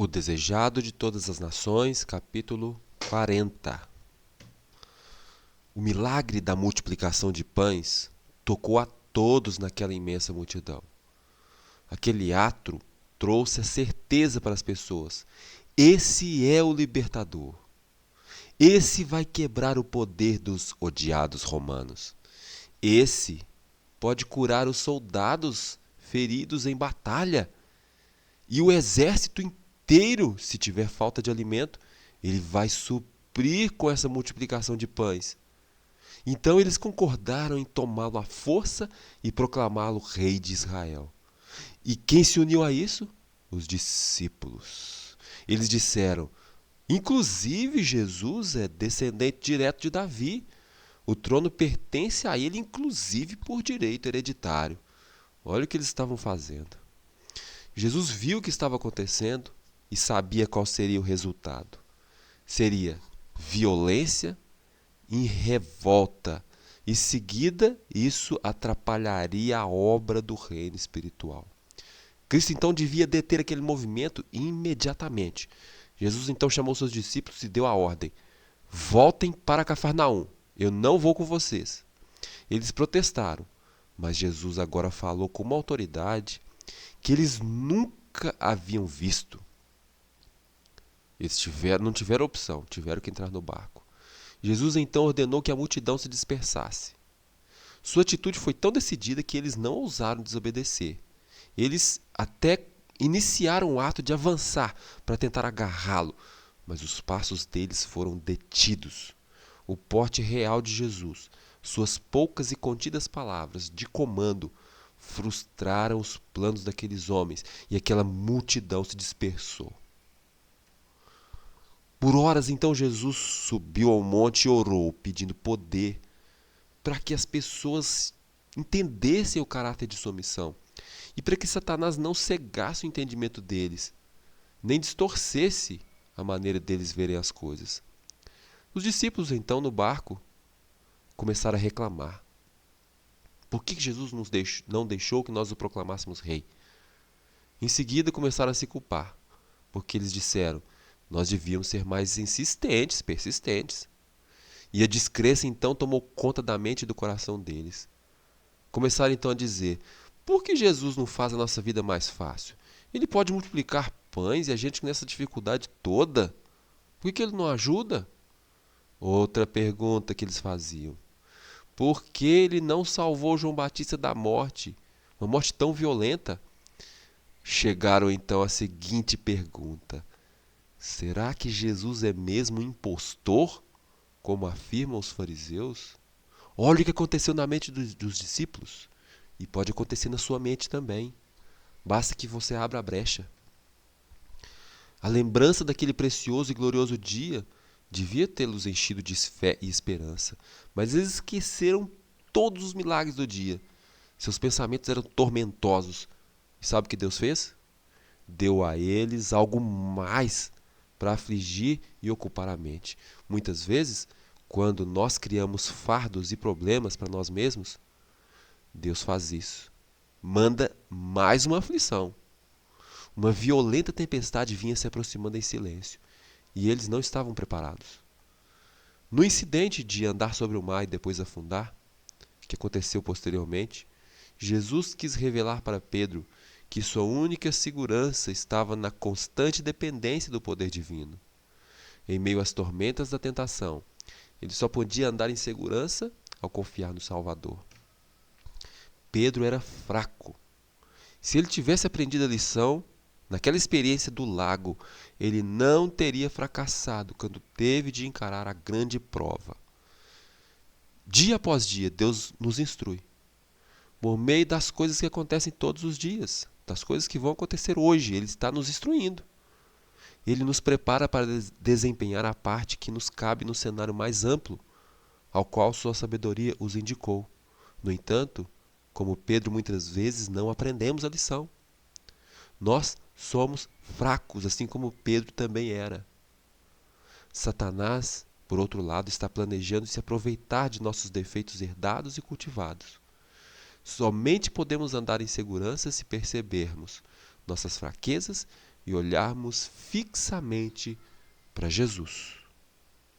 O Desejado de Todas as Nações, capítulo 40. O milagre da multiplicação de pães tocou a todos naquela imensa multidão. Aquele ato trouxe a certeza para as pessoas. Esse é o libertador. Esse vai quebrar o poder dos odiados romanos. Esse pode curar os soldados feridos em batalha. E o exército inteiro, se tiver falta de alimento, ele vai suprir com essa multiplicação de pães. Então eles concordaram em tomá-lo à força e proclamá-lo rei de Israel. E quem se uniu a isso? Os discípulos. Eles disseram, inclusive Jesus é descendente direto de Davi. O trono pertence a ele, inclusive por direito hereditário. Olha o que eles estavam fazendo. Jesus viu o que estava acontecendo e sabia qual seria o resultado. Seria violência e revolta. Em seguida, isso atrapalharia a obra do reino espiritual. Cristo então devia deter aquele movimento imediatamente. Jesus então chamou seus discípulos e deu a ordem: voltem para Cafarnaum, eu não vou com vocês. Eles protestaram, mas Jesus agora falou com uma autoridade que eles nunca haviam visto. Eles não tiveram opção, tiveram que entrar no barco. Jesus então ordenou que a multidão se dispersasse. Sua atitude foi tão decidida que eles não ousaram desobedecer. Eles até iniciaram o ato de avançar para tentar agarrá-lo, mas os passos deles foram detidos. O porte real de Jesus, suas poucas e contidas palavras de comando, frustraram os planos daqueles homens e aquela multidão se dispersou. Por horas, então, Jesus subiu ao monte e orou, pedindo poder para que as pessoas entendessem o caráter de sua missão e para que Satanás não cegasse o entendimento deles, nem distorcesse a maneira deles verem as coisas. Os discípulos, então, no barco, começaram a reclamar. Por que Jesus não deixou que nós o proclamássemos rei? Em seguida, começaram a se culpar, porque eles disseram, nós devíamos ser mais insistentes, persistentes. E a descrença então tomou conta da mente e do coração deles. Começaram então a dizer, por que Jesus não faz a nossa vida mais fácil? Ele pode multiplicar pães e a gente nessa dificuldade toda. Por que ele não ajuda? Outra pergunta que eles faziam. Por que ele não salvou João Batista da morte? Uma morte tão violenta? Chegaram então à seguinte pergunta. Será que Jesus é mesmo impostor, como afirmam os fariseus? Olha o que aconteceu na mente dos discípulos. E pode acontecer na sua mente também. Basta que você abra a brecha. A lembrança daquele precioso e glorioso dia devia tê-los enchido de fé e esperança. Mas eles esqueceram todos os milagres do dia. Seus pensamentos eram tormentosos. E sabe o que Deus fez? Deu a eles algo mais para afligir e ocupar a mente. Muitas vezes, quando nós criamos fardos e problemas para nós mesmos, Deus faz isso. Manda mais uma aflição. Uma violenta tempestade vinha se aproximando em silêncio, e eles não estavam preparados. No incidente de andar sobre o mar e depois afundar, que aconteceu posteriormente, Jesus quis revelar para Pedro que sua única segurança estava na constante dependência do poder divino. Em meio às tormentas da tentação, ele só podia andar em segurança ao confiar no Salvador. Pedro era fraco. Se ele tivesse aprendido a lição, naquela experiência do lago, ele não teria fracassado quando teve de encarar a grande prova. Dia após dia, Deus nos instrui, por meio das coisas que acontecem todos os dias, das coisas que vão acontecer hoje. Ele está nos instruindo. Ele nos prepara para desempenhar a parte que nos cabe no cenário mais amplo, ao qual sua sabedoria os indicou. No entanto, como Pedro muitas vezes não aprendemos a lição. Nós somos fracos, assim como Pedro também era. Satanás, por outro lado, está planejando se aproveitar de nossos defeitos herdados e cultivados. Somente podemos andar em segurança se percebermos nossas fraquezas e olharmos fixamente para Jesus.